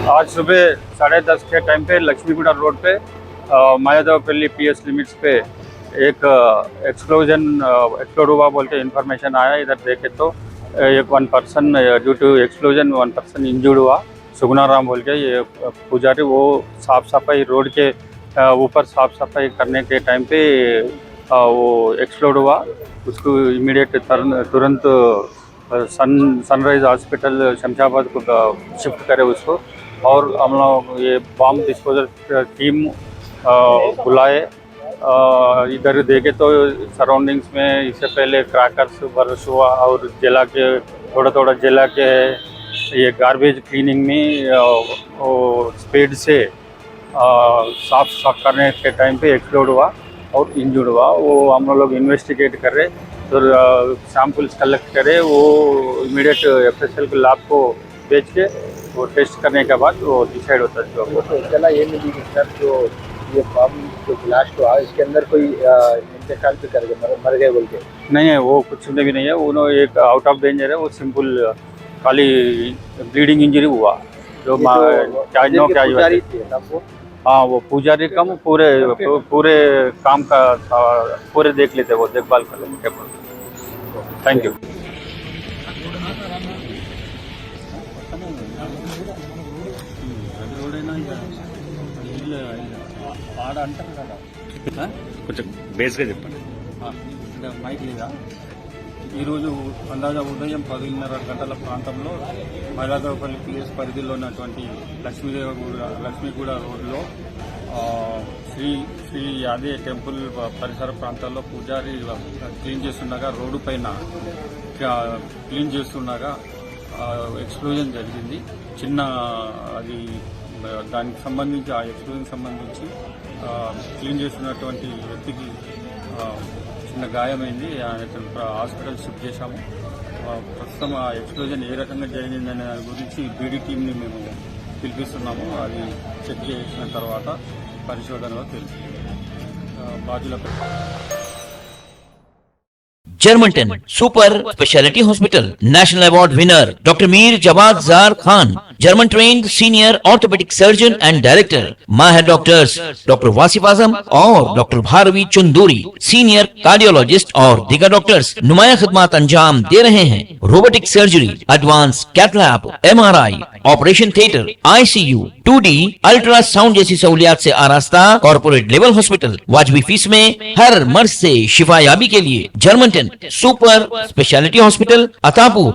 आज सुबह 10:30 के टाइम पे लक्ष्मीगुड़ा रोड पे मायादेवपल्ली पीएस लिमिट्स पे एक एक्सप्लोड हुआ बोल के इन्फॉर्मेशन आया। इधर देखे तो एक one person due to explosion one person injured हुआ। सुगुनाराम बोल के ये पुजारी, वो साफ सफाई रोड के ऊपर साफ सफाई करने के टाइम पे वो एक्सप्लोड हुआ। उसको इमीडिएट तुरंत सनराइज हॉस्पिटल शमशाबाद को शिफ्ट करे उसको, और हम लोग ये बॉम्ब डिस्पोजल टीम बुलाए। इधर देखे तो सराउंडिंग्स में इससे पहले क्रैकर्स बर्स्ट हुआ और जला के थोड़ा जला के ये गार्बेज क्लीनिंग में स्पीड से साफ करने के टाइम पे एक्सप्लोड हुआ और इंजर्ड हुआ। वो हम लोग इन्वेस्टिगेट कर रहे, तो सैंपल्स कलेक्ट करे, वो इमीडिएट एफएसएल के लैब को भेज के वो टेस्ट करने के बाद वो डिसाइड होता है। वो तो चला ये मिली कि सर जो ये बम जो ब्लास्ट हुआ इसके अंदर कोई इंतकाल भी कर गए, मर गए बोल के? नहीं है, वो कुछ भी नहीं है। उन्होंने एक आउट ऑफ डेंजर है, वो सिंपल खाली ब्लीडिंग इंजरी हुआ जो पुजारी थे ना वो। हाँ, वो पुजारी कम पूरे काम का पूरे देख लेते, वो देखभाल कर लेते। Thank you. కొంచెం బేస్గా చెప్పండి. మైక్ లేదా ఈరోజు అందాజా ఉదయం 10:30 గంటల ప్రాంతంలో మైలాదేవపల్లి పిఎస్ పరిధిలో ఉన్నటువంటి లక్ష్మీగూడ రోడ్లో శ్రీ యాదే టెంపుల్ పరిసర ప్రాంతాల్లో పూజారి క్లీన్ చేస్తుండగా రోడ్డు పైన క్లీన్ చేస్తుండగా ఎక్స్ప్లోజన్ జరిగింది. చిన్న అది దానికి సంబంధించి ఆ ఎక్స్ప్లోజన్ సంబంధించి క్లీన్ చేస్తున్నటువంటి వ్యక్తికి చిన్న గాయమైంది. హాస్పిటల్ షిఫ్ట్ చేశాము. ప్రస్తుతం ఆ ఎక్స్ప్లోజన్ ఏ రకంగా జరిగిందనే దాని గురించి బీడీ టీంని మేము పిలిపిస్తున్నాము. అది చెక్ చేసిన తర్వాత పరిశోధనలో తెలుసు. బాధ్యులపై Germanten super speciality hospital national award winner doctor Mir Jawad Zar Khan, German trained senior orthopaedic surgeon and director, माहिर डॉक्टर्स डॉक्टर वासिफ आजम और doctor Bharavi Chanduri, senior cardiologist और दीगर डॉक्टर्स नुमाया खिदमत अंजाम दे रहे हैं। Robotic surgery, advance cath lab, MRI, operation theatre, ICU, 2D ultrasound जैसी सहूलियात से आरास्ता कॉर्पोरेट लेवल हॉस्पिटल। वाजबी फीस में हर मर्ज से शिफायाबी के लिए Germanton super speciality hospital, Attapur.